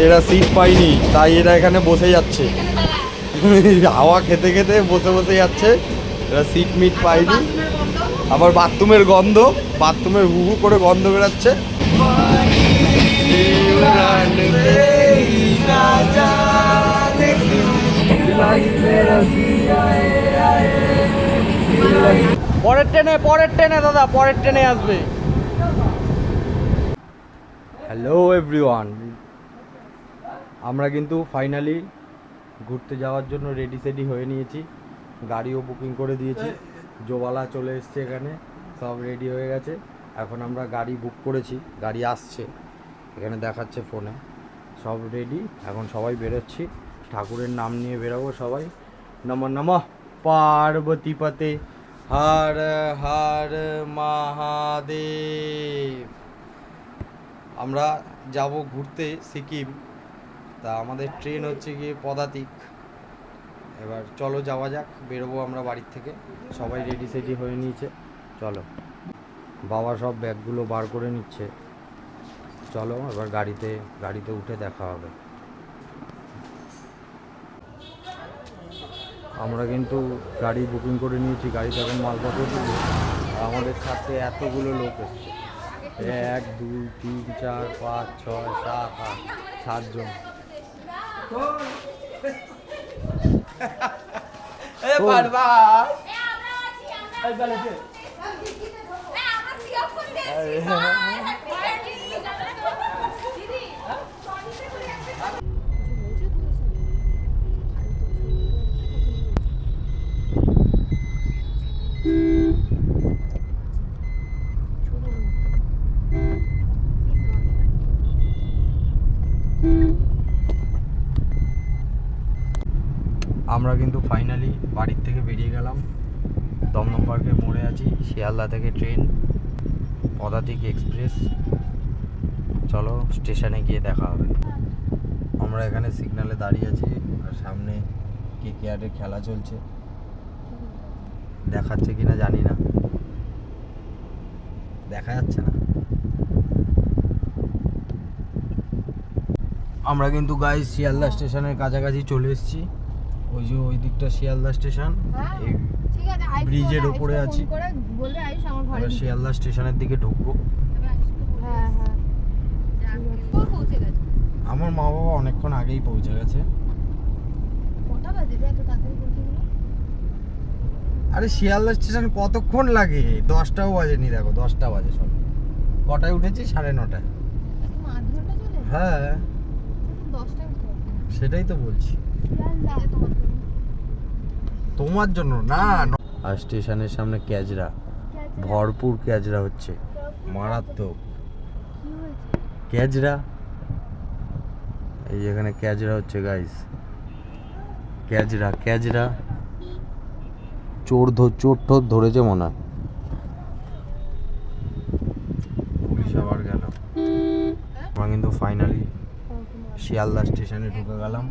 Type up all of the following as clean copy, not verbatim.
এরা সিট পায়নি তাই এরা এখানে বসে যাচ্ছে। হাওয়া খেতে খেতে বসে বসে যাচ্ছে। এরা সিট মিট পায়নি। আবার বাথরুমের গন্ধ, বাথরুমের হু হু করে গন্ধ বেরাচ্ছে। পরের ট্রেনে দাদা, পরের ট্রেনে আসবে। হ্যালো এভরিওয়ান, আমরা কিন্তু ফাইনালি ঘুরতে যাওয়ার জন্য রেডি সেডি হয়ে নিয়েছি। গাড়িও বুকিং করে দিয়েছি। জোবালা চলে এসছে, এখানে সব রেডি হয়ে গেছে। এখন আমরা গাড়ি বুক করেছি, গাড়ি আসছে, এখানে দেখাচ্ছে ফোনে। সব রেডি, এখন সবাই বেরোচ্ছি। ঠাকুরের নাম নিয়ে বেরোবো সবাই। নমঃ নমঃ পার্বতীপতে হর হর মহাদেব। আমরা যাব ঘুরতে সিকিম, তা আমাদের ট্রেন হচ্ছে গিয়ে পদাতিক। এবার চলো যাওয়া যাক, বেরোবো আমরা বাড়ির থেকে। সবাই রেডি সেডি হয়ে নিয়েছে, চলো। বাবা সব ব্যাগগুলো বার করে নিচ্ছে, চলো এবার গাড়িতে উঠে দেখা হবে। আমরা কিন্তু গাড়ি বুকিং করে নিয়েছি, গাড়িতে এখন মালপত্র তুলবো। আমাদের সাথে এতগুলো লোক এসছে, 1 2 3 4 5 6 7 8 7 জন। আমরা কিন্তু ফাইনালি বাড়ির থেকে বেরিয়ে গেলাম। দমদম পার্কের মোড়ে আছি। শিয়ালদা থেকে ট্রেন পদাতিক এক্সপ্রেস। চলো স্টেশনে গিয়ে দেখা হবে। আমরা এখানে সিগন্যালে দাঁড়িয়ে আছি, আর সামনে কেকেআরের খেলা চলছে। দেখাচ্ছে কিনা জানি না, দেখা যাচ্ছে না। আমরা কিন্তু গাইস শিয়ালদা স্টেশনের কাছাকাছি চলে এসেছি। ওই যে ওই দিকটা শিয়ালদা স্টেশন, এই ব্রিজের উপরে আছি। আমরা শিয়ালদা স্টেশনের দিকে ঢুকবো। আমার মা বাবা অনেকক্ষণ আগেই পৌঁছে গেছে। আরে শিয়ালদা স্টেশন কতক্ষণ লাগে? 10টাও বাজেনি, দেখো 10টা বাজে সব। কটায় উঠেছি? 9:30। হ্যাঁ সেটাই তো বলছি, তোমার জন্য না। আর স্টেশনের সামনে ক্যাজরা, ভরপুর ক্যাজরা হচ্ছে, মারাত্মক ক্যাজরা। এই যেখানে ক্যাজরা হচ্ছে গাইস, ক্যাজরা। চোর ঠোর ধরেছে মনে হয়। পুলিশ আবার গেল। আমরা কিন্তু ফাইনালি শিয়ালদা স্টেশনে ঢুকে গেলাম।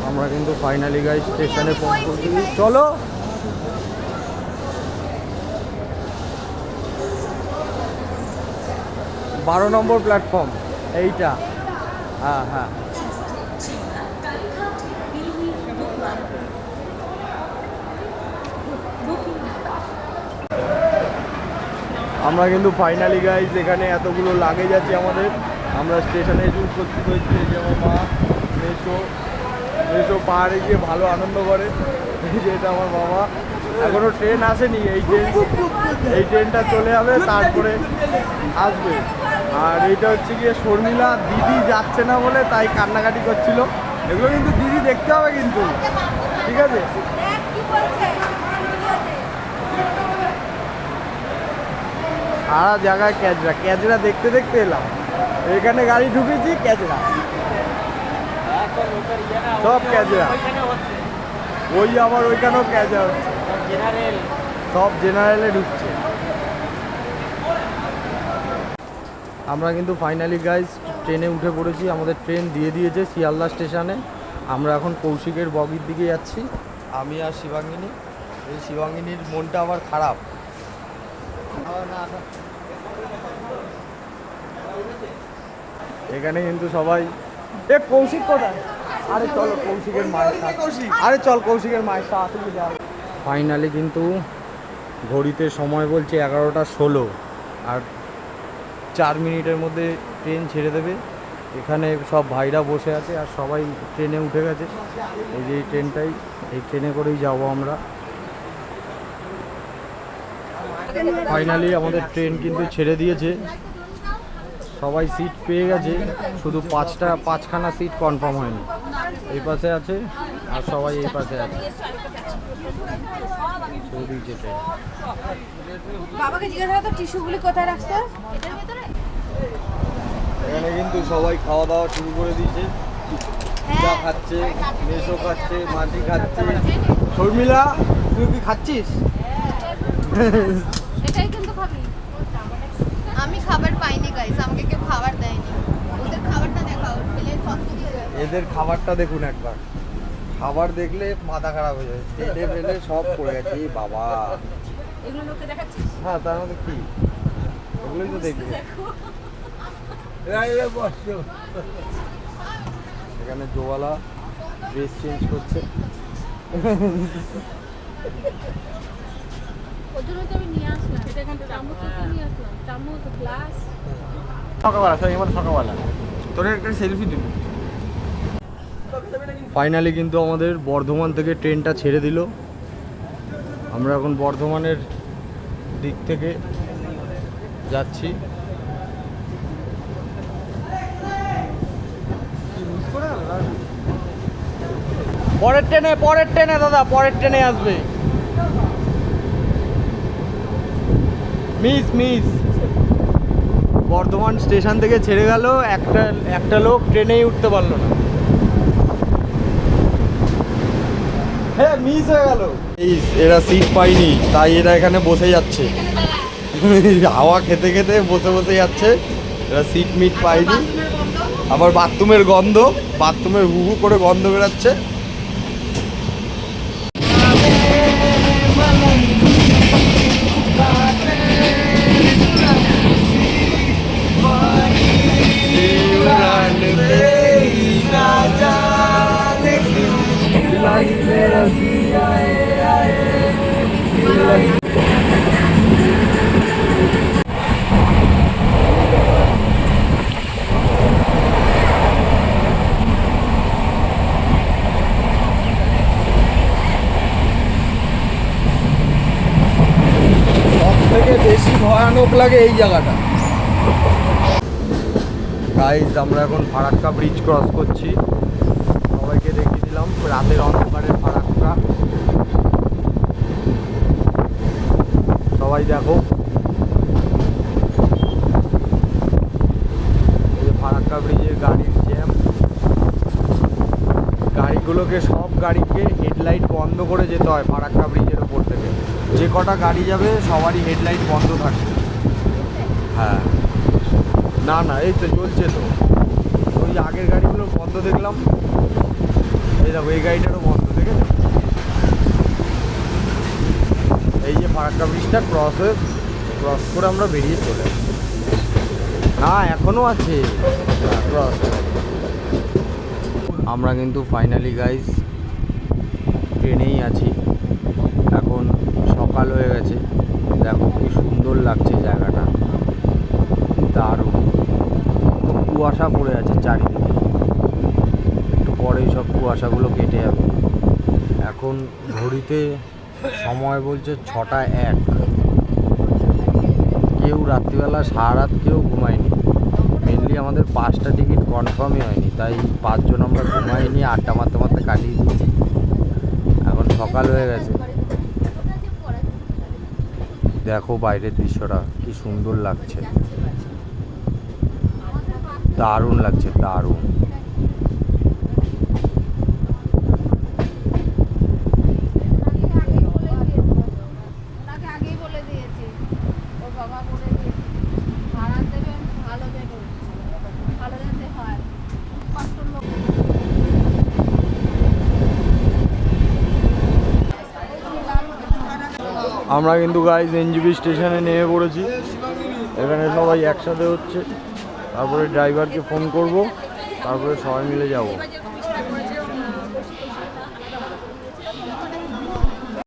আমরা কিন্তু ফাইনালি গাইস স্টেশনে পৌঁছেছি। চলো বারো নম্বর প্ল্যাটফর্ম এইটা। হ্যাঁ হ্যাঁ, আমরা কিন্তু ফাইনালি গাইস এখানে এতগুলো লাগেজ আছে আমাদের। আমরা স্টেশনে এসে উপস্থিত হয়েছি। যে আমার মা মেসো পাহাড়ে গিয়ে ভালো আনন্দ করে। যেটা আমার বাবা, এখনো ট্রেন আসেনি। এই ট্রেনটা চলে যাবে, তারপরে আসবে। আর এইটা হচ্ছে গিয়ে শর্মিলা, দিদি যাচ্ছে না বলে তাই কান্নাকাটি করছিল। এগুলো কিন্তু দিদি দেখতে হবে কিন্তু, ঠিক আছে? সারা জায়গায় ক্যাজরা দেখতে দেখতে এলাম। এখানে গাড়ি ঢুকেছি, ক্যাজরা, সব ক্যাজরা। ওই আবার ওইখানেও ক্যাজরা হচ্ছে, সব জেনারেলে ঢুকছে। আমরা কিন্তু ফাইনালি গাইজ ট্রেনে উঠে পড়েছি। আমাদের ট্রেন দিয়ে দিয়েছে শিয়ালদা স্টেশনে। আমরা এখন কৌশিকের বগির দিকে যাচ্ছি, আমি আর শিবাঙ্গিনী। এই শিবাঙ্গিনীর মনটা আবার খারাপ। এখানে কিন্তু সবাই কৌশিক কোথায়? আরে চলো কৌশিকের মায়ের আরে চল কৌশিকের মায়ের সাথে যাও। ফাইনালি কিন্তু ঘড়িতে সময় বলছে 11:16 আর 4 মিনিটের মধ্যে ট্রেন ছেড়ে দেবে। এখানে সব ভাইরা বসে আছে আর সবাই ট্রেনে উঠে গেছে। এই যে এই ট্রেনটাই, এই ট্রেনে করেই যাবো আমরা। ফাইনালি আমাদের ট্রেন কিন্তু ছেড়ে দিয়েছে, সবাই সিট পেয়ে গেছে, শুধু পাঁচখানা সিট কনফার্ম হয়নি। এই পাশে আছে আর সবাই এই পাশে আছে। বাবাকে জিজ্ঞাসা করো টিস্যুগুলি কোথায় রাখছো? এটার ভিতরে। এখানে কিন্তু সবাই খাওয়া দাওয়া শুরু করে দিয়েছে। পূজা খাচ্ছে, মেসো খাচ্ছে, মাটি খাচ্ছে। শর্মিলা তুই কি খাচ্ছিস? এটাই কিন্তু খাবি। আমি খাবার পাইনি গাইস, আমাকে কেউ খাবার দেয়নি। ওদের খাবারটা দেখাও, ফেলে ছত্র দিয়ে দেয়। এদের খাবারটা দেখুন একবার, খাবার দেখলে মাথা খারাপ হয়ে যায়। তেলে ফেলে সব পড়ে গেছে। এই বাবা, এগুলো লোকে দেখাচ্ছিস? হ্যাঁ তার মধ্যে কি, এগুলোই তো দেখবে। এখানে জোয়ালা ড্রেস চেঞ্জ করছে। ওর জন্য তো আমি নিয়ে আসলাম। এটা এখান থেকে চামচ নিয়ে আসলাম, চামচ, গ্লাস। সকালবেলা সকালবেলা তোর একটা সেলফি দিবি। ফাইনালি কিন্তু আমাদের বর্ধমান থেকে ট্রেনটা ছেড়ে দিল। আমরা এখন বর্ধমানের দিক থেকে যাচ্ছি। পরের ট্রেনে দাদা, পরের ট্রেনে আসবে। মিস বর্ধমান স্টেশন থেকে ছেড়ে গেল, একটা লোক ট্রেনেই উঠতে পারলো না। হ্যাঁ মিস হয়ে গেল। এরা সিট পায়নি তাই এরা এখানে বসে যাচ্ছে। হাওয়া খেতে খেতে বসে যাচ্ছে। এরা সিট মিট পায়নি। আবার বাথরুমের গন্ধ, বাথরুমের হু হু করে গন্ধ বেরাচ্ছে। সবথেকে বেশি ভয়ানক লাগে এই জায়গাটা। গাইজ আমরা এখন ফারাক্কা ব্রিজ ক্রস করছি। সবাইকে দেখিয়ে দিলাম রাতের অন্ধকারের ফারাক্কা। সবাই দেখো এই ফারাক্কা ব্রিজের গাড়ির জ্যাম। গাড়িগুলোকে, সব গাড়িকে হেডলাইট বন্ধ করে যেতে হয় ফারাক্কা ব্রিজের ওপর থেকে। যে কটা গাড়ি যাবে সবারই হেডলাইট বন্ধ থাকে। হ্যাঁ না এই তো চলছে তো। ওই আগের গাড়িগুলো বন্ধ দেখলাম, এই দেখো এই গাড়িটারও বন্ধ, দেখেছো? এই যে ফারাক্কা ব্রিজটা ক্রস করে আমরা বেরিয়ে চলে আসি। না এখনও আছে ক্রস। আমরা কিন্তু ফাইনালি গাইজ ট্রেনেই আছি। এখন সকাল হয়ে গেছে। দেখো কি সুন্দর লাগছে জায়গাটা, দারুণ। কুয়াশা পড়ে আছে চারিদিকে, একটু পরেই সব কুয়াশাগুলো কেটে যাবে। এখন ঘড়িতে সময় বলছে 6:01। কেউ রাত্রিবেলা সারা রাত কেউ ঘুমায়নি। মেনলি আমাদের 5টা টিকিট কনফার্মই হয়নি, তাই 5 জন আমরা ঘুমাইনি, আড্ডা মারতে কাটিয়ে দিয়েছি। এখন সকাল হয়ে গেছে। দেখো বাইরের দৃশ্যটা কি সুন্দর লাগছে, দারুণ লাগছে, দারুণ। আগেই বলে দিয়েছি, ওর বাবা বলে দিয়েছে ভাড়া দেবেন, ভালো আমরা কিন্তু গাইজ এনজিবি স্টেশনে নেমে পড়েছি। এখানে সবাই একসাথে হচ্ছে, তারপরে ড্রাইভারকে ফোন করব, তারপরে সবাই মিলে যাব।